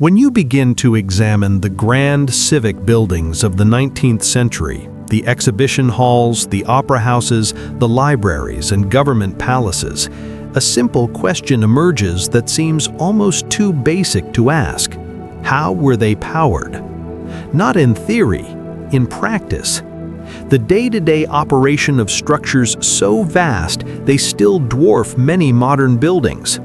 When you begin to examine the grand civic buildings of the 19th century, the exhibition halls, the opera houses, the libraries, and government palaces, a simple question emerges that seems almost too basic to ask. How were they powered? Not in theory, in practice. The day-to-day operation of structures so vast they still dwarf many modern buildings.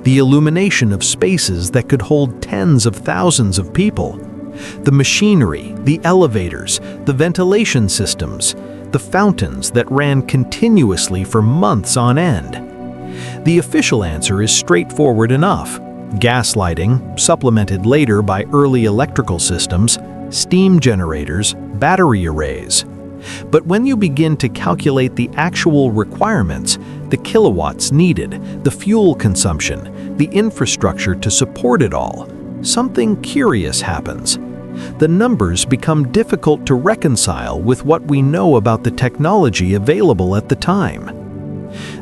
The illumination of spaces that could hold tens of thousands of people. The machinery, the elevators, the ventilation systems, the fountains that ran continuously for months on end. The official answer is straightforward enough. Gas lighting, supplemented later by early electrical systems, steam generators, battery arrays. But when you begin to calculate the actual requirements, the kilowatts needed, the fuel consumption, the infrastructure to support it all, something curious happens. The numbers become difficult to reconcile with what we know about the technology available at the time.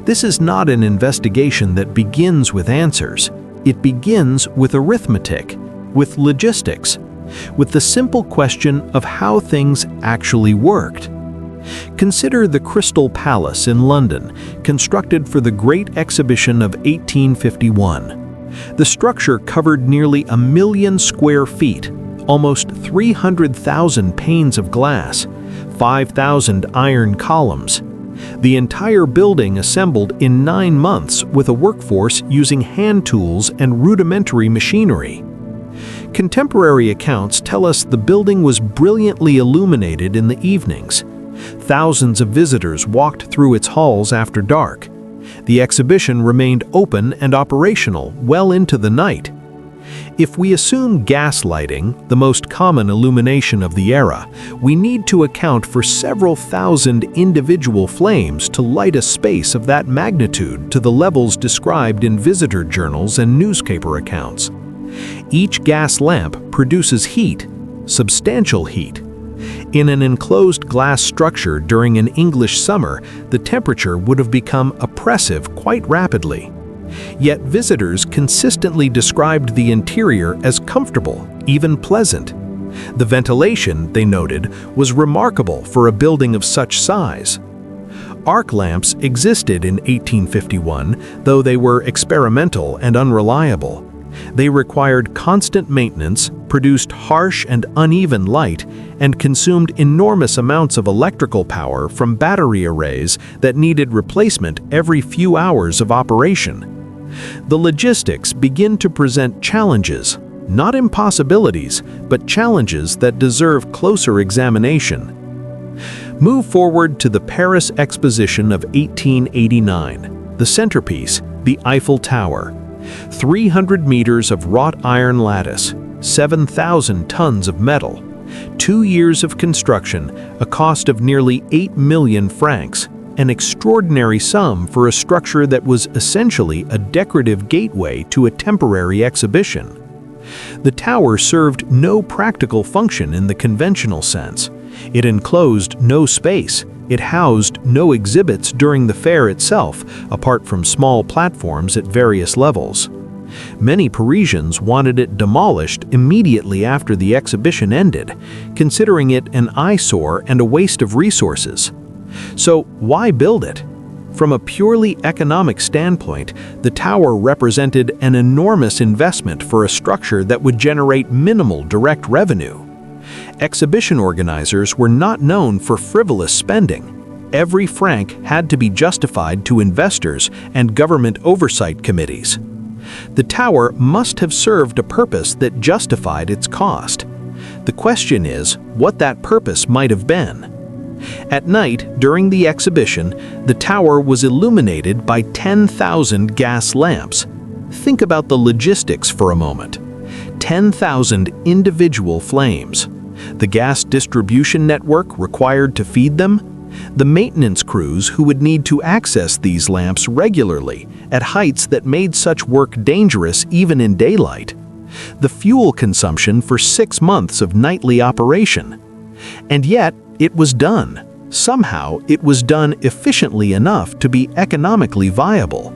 This is not an investigation that begins with answers. It begins with arithmetic, with logistics, with the simple question of how things actually worked. Consider the Crystal Palace in London, constructed for the Great Exhibition of 1851. The structure covered nearly 1 million square feet, almost 300,000 panes of glass, 5,000 iron columns. The entire building assembled in 9 months with a workforce using hand tools and rudimentary machinery. Contemporary accounts tell us the building was brilliantly illuminated in the evenings. Thousands of visitors walked through its halls after dark. The exhibition remained open and operational well into the night. If we assume gas lighting, the most common illumination of the era, we need to account for several thousand individual flames to light a space of that magnitude to the levels described in visitor journals and newspaper accounts. Each gas lamp produces heat, substantial heat. In an enclosed glass structure during an English summer, the temperature would have become oppressive quite rapidly. Yet visitors consistently described the interior as comfortable, even pleasant. The ventilation, they noted, was remarkable for a building of such size. Arc lamps existed in 1851, though they were experimental and unreliable. They required constant maintenance, produced harsh and uneven light, and consumed enormous amounts of electrical power from battery arrays that needed replacement every few hours of operation. The logistics begin to present challenges, not impossibilities, but challenges that deserve closer examination. Move forward to the Paris Exposition of 1889, the centerpiece, the Eiffel Tower. 300 meters of wrought iron lattice, 7,000 tons of metal, 2 years of construction, a cost of nearly 8 million francs, an extraordinary sum for a structure that was essentially a decorative gateway to a temporary exhibition. The tower served no practical function in the conventional sense. It enclosed no space. It housed no exhibits during the fair itself, apart from small platforms at various levels. Many Parisians wanted it demolished immediately after the exhibition ended, considering it an eyesore and a waste of resources. So why build it? From a purely economic standpoint, the tower represented an enormous investment for a structure that would generate minimal direct revenue. Exhibition organizers were not known for frivolous spending. Every franc had to be justified to investors and government oversight committees. The tower must have served a purpose that justified its cost. The question is what that purpose might have been. At night, during the exhibition, the tower was illuminated by 10,000 gas lamps. Think about the logistics for a moment. 10,000 individual flames. The gas distribution network required to feed them, the maintenance crews who would need to access these lamps regularly at heights that made such work dangerous even in daylight, the fuel consumption for 6 months of nightly operation. And yet, it was done. Somehow, it was done efficiently enough to be economically viable.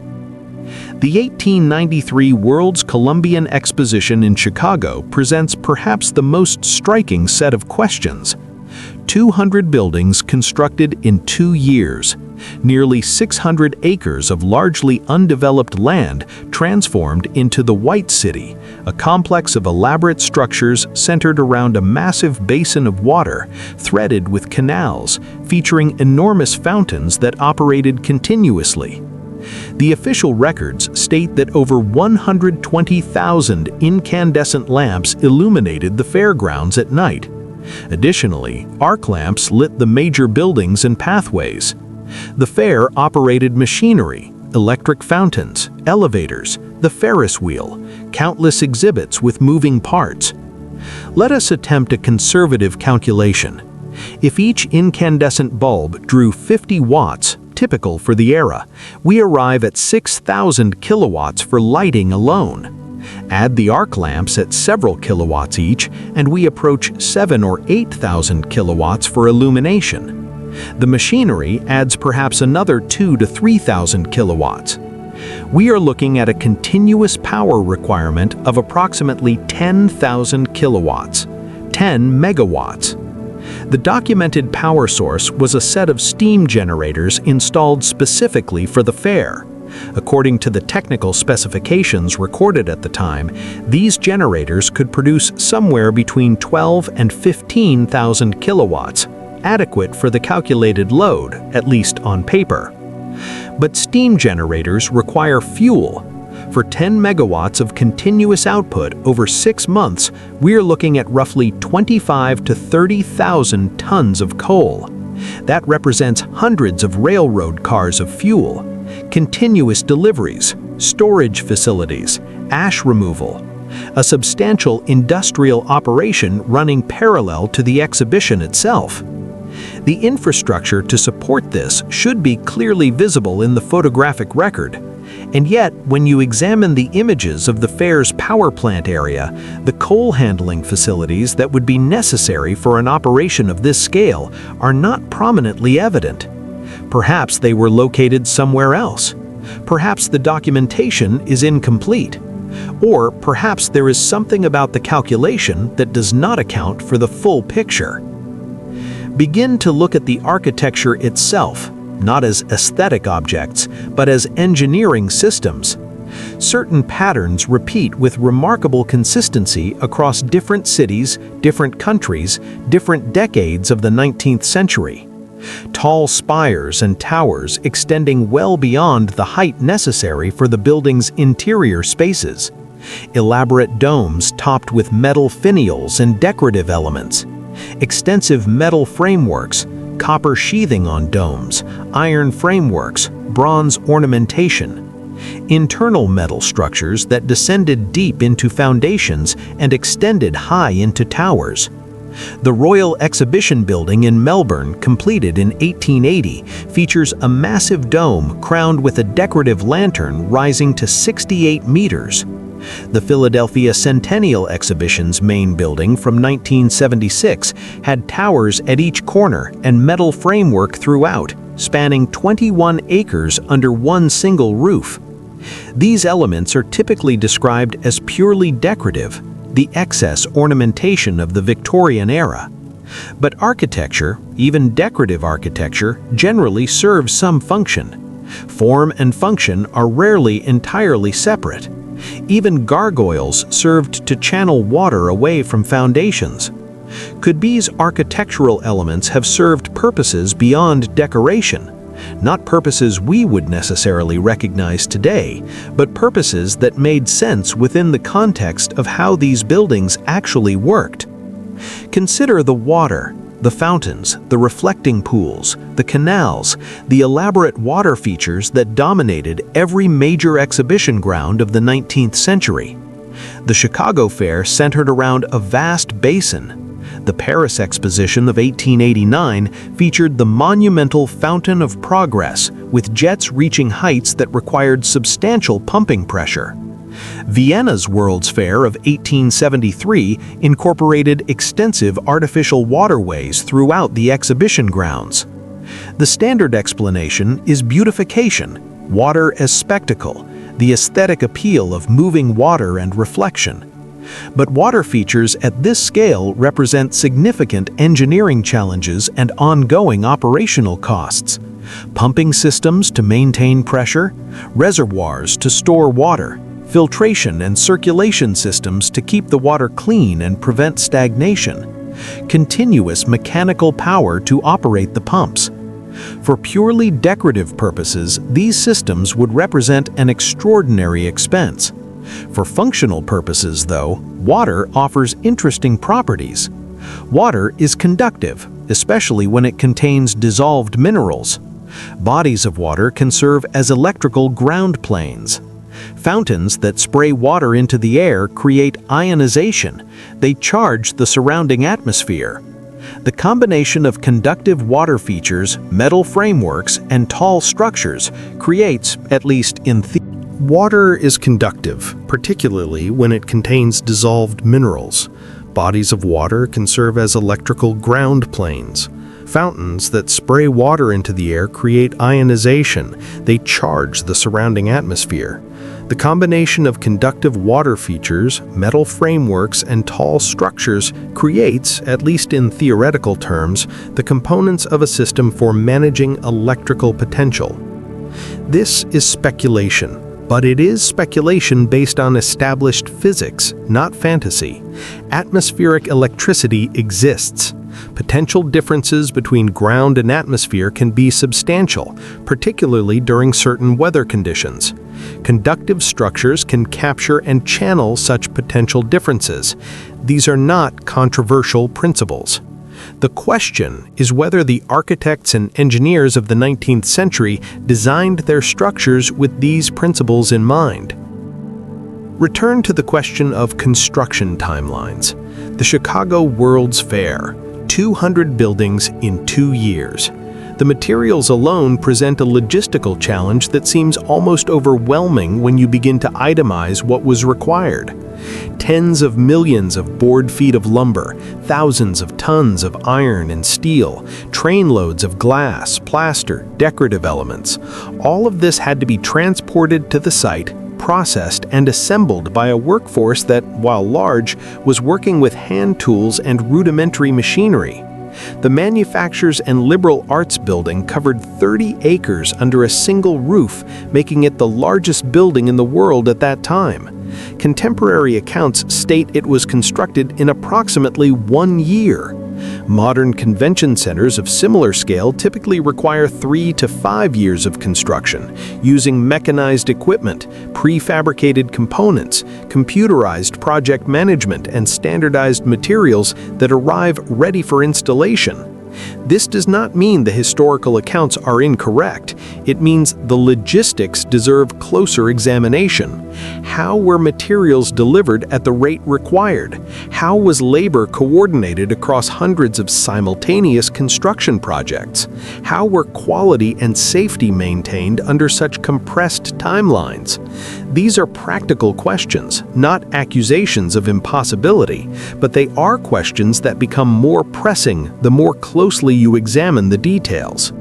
The 1893 World's Columbian Exposition in Chicago presents perhaps the most striking set of questions. 200 buildings constructed in 2 years, nearly 600 acres of largely undeveloped land transformed into the White City, a complex of elaborate structures centered around a massive basin of water, threaded with canals, featuring enormous fountains that operated continuously. The official records state that over 120,000 incandescent lamps illuminated the fairgrounds at night. Additionally, arc lamps lit the major buildings and pathways. The fair operated machinery, electric fountains, elevators, the Ferris wheel, countless exhibits with moving parts. Let us attempt a conservative calculation. If each incandescent bulb drew 50 watts, typical for the era, we arrive at 6,000 kilowatts for lighting alone. Add the arc lamps at several kilowatts each, and we approach 7,000 or 8,000 kilowatts for illumination. The machinery adds perhaps another 2,000 to 3,000 kilowatts. We are looking at a continuous power requirement of approximately 10,000 kilowatts, 10 megawatts. The documented power source was a set of steam generators installed specifically for the fair. According to the technical specifications recorded at the time, these generators could produce somewhere between 12,000 and 15,000 kilowatts, adequate for the calculated load, at least on paper. But steam generators require fuel. For 10 megawatts of continuous output over 6 months, we're looking at roughly 25,000 to 30,000 tons of coal. That represents hundreds of railroad cars of fuel, continuous deliveries, storage facilities, ash removal, a substantial industrial operation running parallel to the exhibition itself. The infrastructure to support this should be clearly visible in the photographic record. And yet, when you examine the images of the fair's power plant area, the coal handling facilities that would be necessary for an operation of this scale are not prominently evident. Perhaps they were located somewhere else. Perhaps the documentation is incomplete. Or perhaps there is something about the calculation that does not account for the full picture. Begin to look at the architecture itself, not as aesthetic objects, but as engineering systems. Certain patterns repeat with remarkable consistency across different cities, different countries, different decades of the 19th century. Tall spires and towers extending well beyond the height necessary for the building's interior spaces. Elaborate domes topped with metal finials and decorative elements. Extensive metal frameworks, copper sheathing on domes, iron frameworks, bronze ornamentation. Internal metal structures that descended deep into foundations and extended high into towers. The Royal Exhibition Building in Melbourne, completed in 1880, features a massive dome crowned with a decorative lantern rising to 68 meters. The Philadelphia Centennial Exhibition's main building from 1976 had towers at each corner and metal framework throughout, spanning 21 acres under one single roof. These elements are typically described as purely decorative, the excess ornamentation of the Victorian era. But architecture, even decorative architecture, generally serves some function. Form and function are rarely entirely separate. Even gargoyles served to channel water away from foundations. Could these architectural elements have served purposes beyond decoration? Not purposes we would necessarily recognize today, but purposes that made sense within the context of how these buildings actually worked. Consider the water, the fountains, the reflecting pools, the canals, the elaborate water features that dominated every major exhibition ground of the 19th century. The Chicago Fair centered around a vast basin. The Paris Exposition of 1889 featured the monumental Fountain of Progress, with jets reaching heights that required substantial pumping pressure. Vienna's World's Fair of 1873 incorporated extensive artificial waterways throughout the exhibition grounds. The standard explanation is beautification, water as spectacle, the aesthetic appeal of moving water and reflection. But water features at this scale represent significant engineering challenges and ongoing operational costs. Pumping systems to maintain pressure, reservoirs to store water, filtration and circulation systems to keep the water clean and prevent stagnation, continuous mechanical power to operate the pumps. For purely decorative purposes, these systems would represent an extraordinary expense. For functional purposes, though, water offers interesting properties. Water is conductive, especially when it contains dissolved minerals. Bodies of water can serve as electrical ground planes. Fountains that spray water into the air create ionization. They charge the surrounding atmosphere. The combination of conductive water features, metal frameworks, and tall structures creates, at least in theory, water is conductive, particularly when it contains dissolved minerals. Bodies of water can serve as electrical ground planes. Fountains that spray water into the air create ionization. They charge the surrounding atmosphere. The combination of conductive water features, metal frameworks, and tall structures creates, at least in theoretical terms, the components of a system for managing electrical potential. This is speculation. But it is speculation based on established physics, not fantasy. Atmospheric electricity exists. Potential differences between ground and atmosphere can be substantial, particularly during certain weather conditions. Conductive structures can capture and channel such potential differences. These are not controversial principles. The question is whether the architects and engineers of the 19th century designed their structures with these principles in mind. Return to the question of construction timelines. The Chicago World's Fair, 200 buildings in 2 years. The materials alone present a logistical challenge that seems almost overwhelming when you begin to itemize what was required. Tens of millions of board feet of lumber, thousands of tons of iron and steel, trainloads of glass, plaster, decorative elements. All of this had to be transported to the site, processed and assembled by a workforce that, while large, was working with hand tools and rudimentary machinery. The Manufactures and Liberal Arts Building covered 30 acres under a single roof, making it the largest building in the world at that time. Contemporary accounts state it was constructed in approximately 1 year. Modern convention centers of similar scale typically require 3 to 5 years of construction, using mechanized equipment, prefabricated components, computerized project management, and standardized materials that arrive ready for installation. This does not mean the historical accounts are incorrect. It means the logistics deserve closer examination. How were materials delivered at the rate required? How was labor coordinated across hundreds of simultaneous construction projects? How were quality and safety maintained under such compressed timelines? These are practical questions, not accusations of impossibility, but they are questions that become more pressing the more closely you examine the details.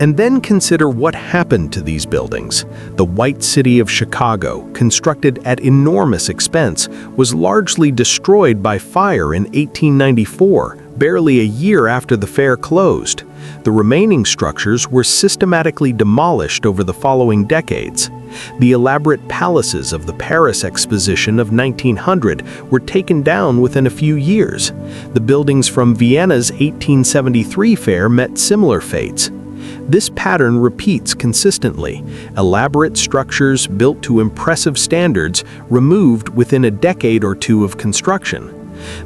And then consider what happened to these buildings. The White City of Chicago, constructed at enormous expense, was largely destroyed by fire in 1894, barely a year after the fair closed. The remaining structures were systematically demolished over the following decades. The elaborate palaces of the Paris Exposition of 1900 were taken down within a few years. The buildings from Vienna's 1873 fair met similar fates. This pattern repeats consistently. Elaborate structures built to impressive standards removed within a decade or two of construction.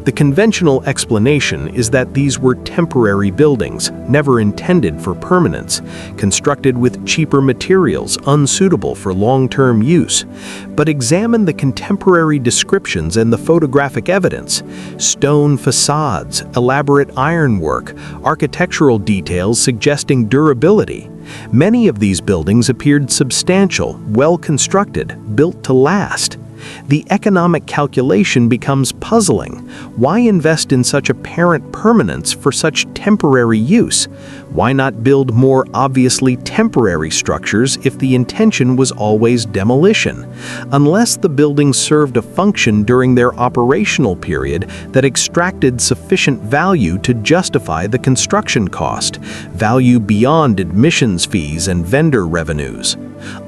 The conventional explanation is that these were temporary buildings, never intended for permanence, constructed with cheaper materials unsuitable for long-term use. But examine the contemporary descriptions and the photographic evidence. Stone facades, elaborate ironwork, architectural details suggesting durability. Many of these buildings appeared substantial, well-constructed, built to last. The economic calculation becomes puzzling. Why invest in such apparent permanence for such temporary use? Why not build more obviously temporary structures if the intention was always demolition? Unless the buildings served a function during their operational period that extracted sufficient value to justify the construction cost, value beyond admissions fees and vendor revenues.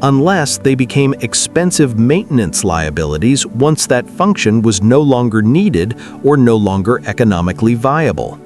Unless they became expensive maintenance liabilities once that function was no longer needed or no longer economically viable.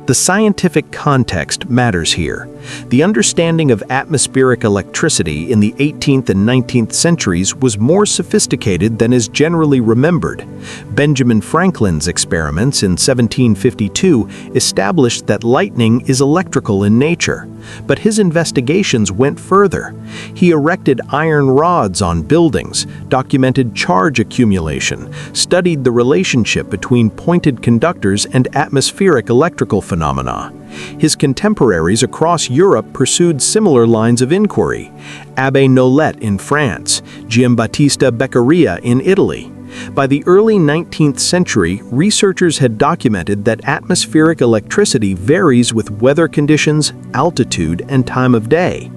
The scientific context matters here. The understanding of atmospheric electricity in the 18th and 19th centuries was more sophisticated than is generally remembered. Benjamin Franklin's experiments in 1752 established that lightning is electrical in nature, but his investigations went further. He erected iron rods on buildings, documented charge accumulation, studied the relationship between pointed conductors and atmospheric electrical phenomena. His contemporaries across Europe pursued similar lines of inquiry. Abbé Nollet in France, Giambattista Beccaria in Italy. By the early 19th century, researchers had documented that atmospheric electricity varies with weather conditions, altitude, and time of day.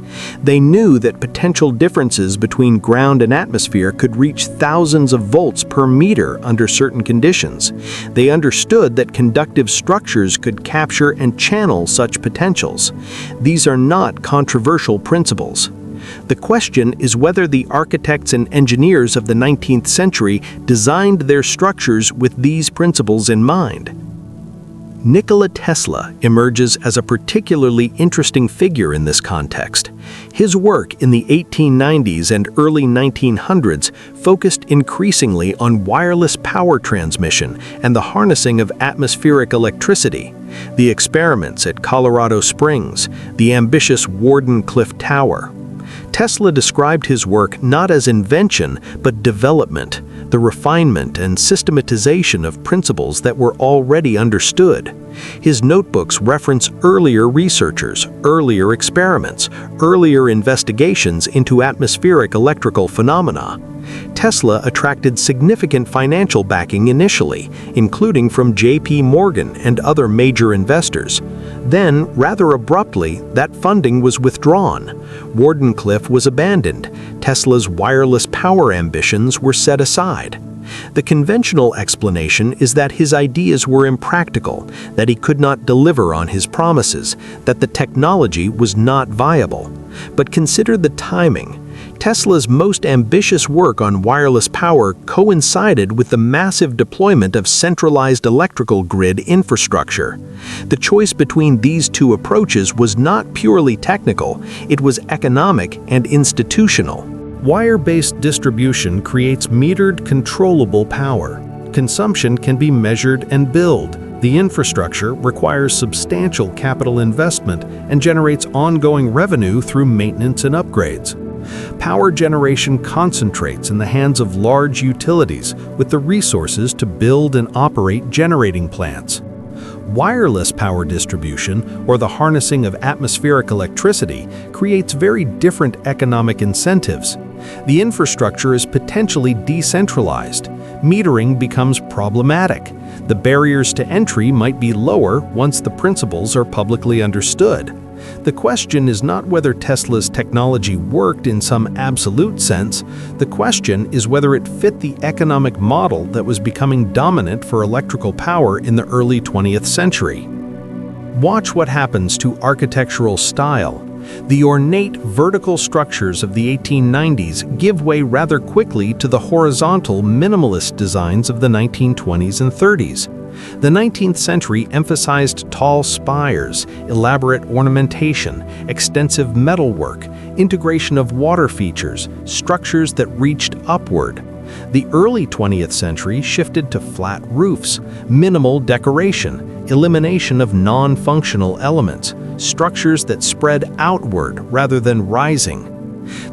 They knew that potential differences between ground and atmosphere could reach thousands of volts per meter under certain conditions. They understood that conductive structures could capture and channel such potentials. These are not controversial principles. The question is whether the architects and engineers of the 19th century designed their structures with these principles in mind. Nikola Tesla emerges as a particularly interesting figure in this context. His work in the 1890s and early 1900s focused increasingly on wireless power transmission and the harnessing of atmospheric electricity. The experiments at Colorado Springs, the ambitious Wardenclyffe Tower. Tesla described his work not as invention, but development, the refinement and systematization of principles that were already understood. His notebooks reference earlier researchers, earlier experiments, earlier investigations into atmospheric electrical phenomena. Tesla attracted significant financial backing initially, including from J.P. Morgan and other major investors. Then, rather abruptly, that funding was withdrawn. Wardenclyffe was abandoned. Tesla's wireless power ambitions were set aside. The conventional explanation is that his ideas were impractical, that he could not deliver on his promises, that the technology was not viable. But consider the timing. Tesla's most ambitious work on wireless power coincided with the massive deployment of centralized electrical grid infrastructure. The choice between these two approaches was not purely technical, it was economic and institutional. Wire-based distribution creates metered, controllable power. Consumption can be measured and billed. The infrastructure requires substantial capital investment and generates ongoing revenue through maintenance and upgrades. Power generation concentrates in the hands of large utilities with the resources to build and operate generating plants. Wireless power distribution, or the harnessing of atmospheric electricity, creates very different economic incentives. The infrastructure is potentially decentralized. Metering becomes problematic. The barriers to entry might be lower once the principles are publicly understood. The question is not whether Tesla's technology worked in some absolute sense. The question is whether it fit the economic model that was becoming dominant for electrical power in the early 20th century. Watch what happens to architectural style. The ornate vertical structures of the 1890s give way rather quickly to the horizontal minimalist designs of the 1920s and 30s. The 19th century emphasized tall spires, elaborate ornamentation, extensive metalwork, integration of water features, structures that reached upward. The early 20th century shifted to flat roofs, minimal decoration, elimination of non-functional elements, structures that spread outward rather than rising.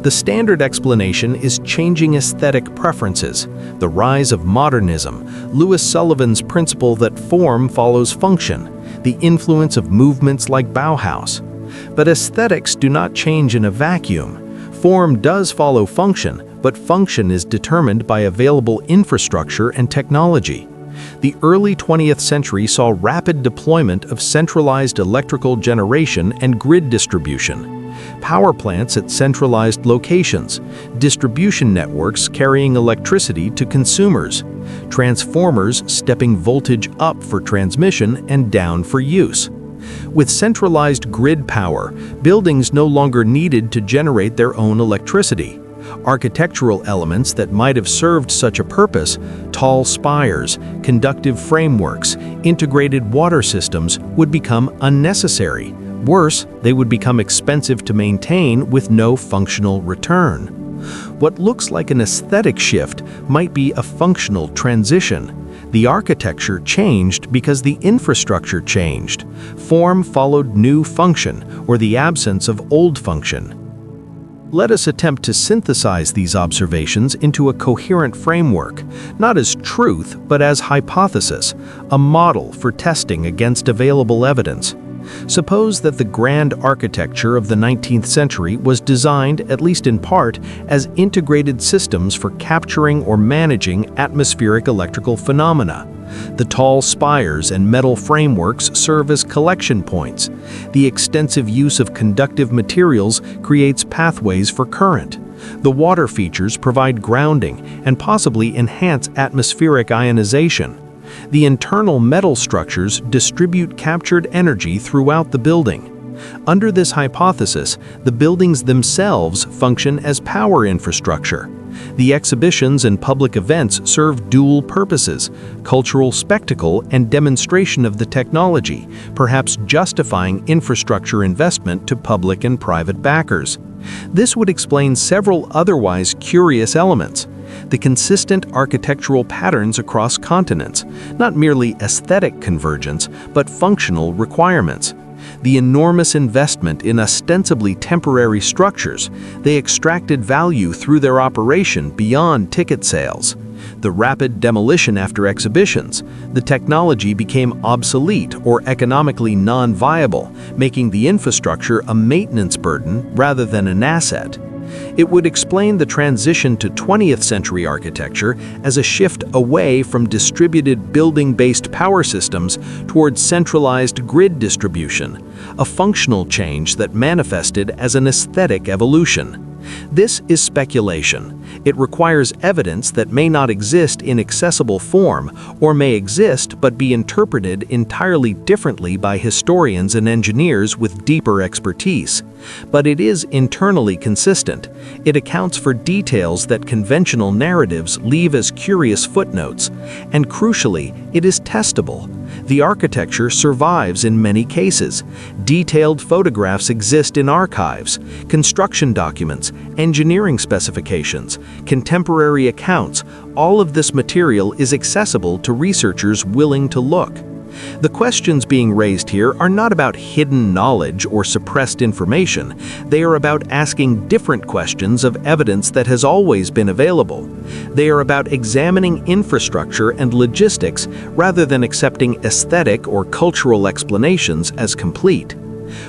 The standard explanation is changing aesthetic preferences, the rise of modernism, Louis Sullivan's principle that form follows function, the influence of movements like Bauhaus. But aesthetics do not change in a vacuum. Form does follow function, but function is determined by available infrastructure and technology. The early 20th century saw rapid deployment of centralized electrical generation and grid distribution. Power plants at centralized locations, distribution networks carrying electricity to consumers, transformers stepping voltage up for transmission and down for use. With centralized grid power, buildings no longer needed to generate their own electricity. Architectural elements that might have served such a purpose, tall spires, conductive frameworks, integrated water systems, would become unnecessary. Worse, they would become expensive to maintain with no functional return. What looks like an aesthetic shift might be a functional transition. The architecture changed because the infrastructure changed. Form followed new function, or the absence of old function. Let us attempt to synthesize these observations into a coherent framework, not as truth, but as hypothesis, a model for testing against available evidence. Suppose that the grand architecture of the 19th century was designed, at least in part, as integrated systems for capturing or managing atmospheric electrical phenomena. The tall spires and metal frameworks serve as collection points. The extensive use of conductive materials creates pathways for current. The water features provide grounding and possibly enhance atmospheric ionization. The internal metal structures distribute captured energy throughout the building. Under this hypothesis, the buildings themselves function as power infrastructure. The exhibitions and public events serve dual purposes: cultural spectacle and demonstration of the technology, perhaps justifying infrastructure investment to public and private backers. This would explain several otherwise curious elements. The consistent architectural patterns across continents, not merely aesthetic convergence, but functional requirements. The enormous investment in ostensibly temporary structures, they extracted value through their operation beyond ticket sales. The rapid demolition after exhibitions, the technology became obsolete or economically non-viable, making the infrastructure a maintenance burden rather than an asset. It would explain the transition to 20th century architecture as a shift away from distributed building-based power systems towards centralized grid distribution, a functional change that manifested as an aesthetic evolution. This is speculation. It requires evidence that may not exist in accessible form, or may exist but be interpreted entirely differently by historians and engineers with deeper expertise. But it is internally consistent. It accounts for details that conventional narratives leave as curious footnotes, and crucially, it is testable. The architecture survives in many cases. Detailed photographs exist in archives, construction documents, engineering specifications, contemporary accounts. All of this material is accessible to researchers willing to look. The questions being raised here are not about hidden knowledge or suppressed information. They are about asking different questions of evidence that has always been available. They are about examining infrastructure and logistics rather than accepting aesthetic or cultural explanations as complete.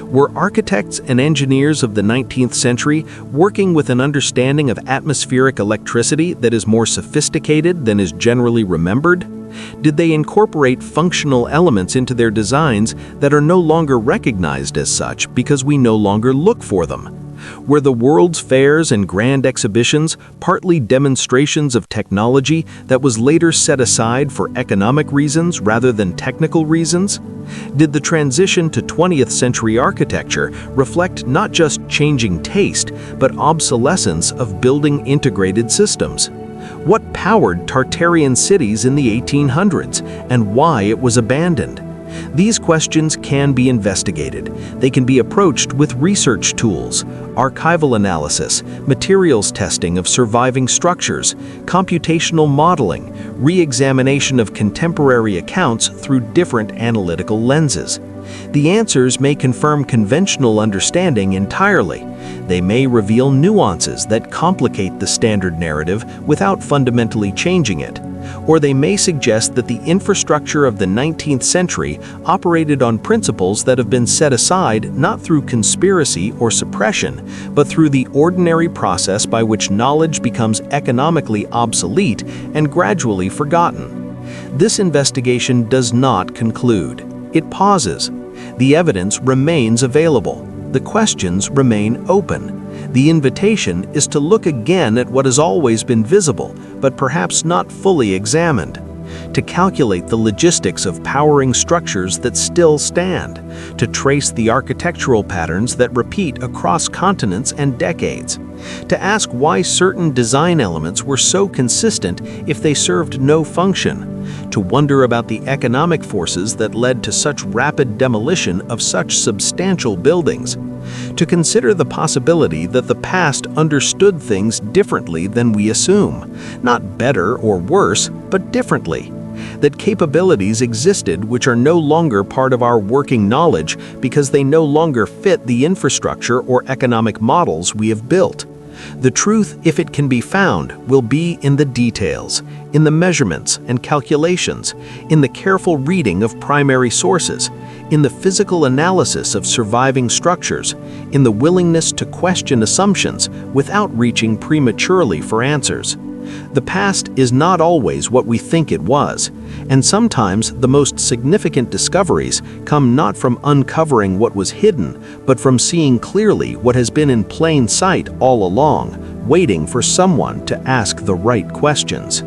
Were architects and engineers of the 19th century working with an understanding of atmospheric electricity that is more sophisticated than is generally remembered? Did they incorporate functional elements into their designs that are no longer recognized as such because we no longer look for them? Were the world's fairs and grand exhibitions partly demonstrations of technology that was later set aside for economic reasons rather than technical reasons? Did the transition to 20th century architecture reflect not just changing taste, but obsolescence of building integrated systems? What powered Tartarian cities in the 1800s, and why it was abandoned? These questions can be investigated. They can be approached with research tools, archival analysis, materials testing of surviving structures, computational modeling, re-examination of contemporary accounts through different analytical lenses. The answers may confirm conventional understanding entirely. They may reveal nuances that complicate the standard narrative without fundamentally changing it. Or they may suggest that the infrastructure of the 19th century operated on principles that have been set aside not through conspiracy or suppression, but through the ordinary process by which knowledge becomes economically obsolete and gradually forgotten. This investigation does not conclude. It pauses. The evidence remains available. The questions remain open. The invitation is to look again at what has always been visible, but perhaps not fully examined. To calculate the logistics of powering structures that still stand. To trace the architectural patterns that repeat across continents and decades. To ask why certain design elements were so consistent if they served no function. To wonder about the economic forces that led to such rapid demolition of such substantial buildings. To consider the possibility that the past understood things differently than we assume, not better or worse, but differently. That capabilities existed which are no longer part of our working knowledge because they no longer fit the infrastructure or economic models we have built. The truth, if it can be found, will be in the details, in the measurements and calculations, in the careful reading of primary sources, in the physical analysis of surviving structures, in the willingness to question assumptions without reaching prematurely for answers. The past is not always what we think it was, and sometimes the most significant discoveries come not from uncovering what was hidden, but from seeing clearly what has been in plain sight all along, waiting for someone to ask the right questions.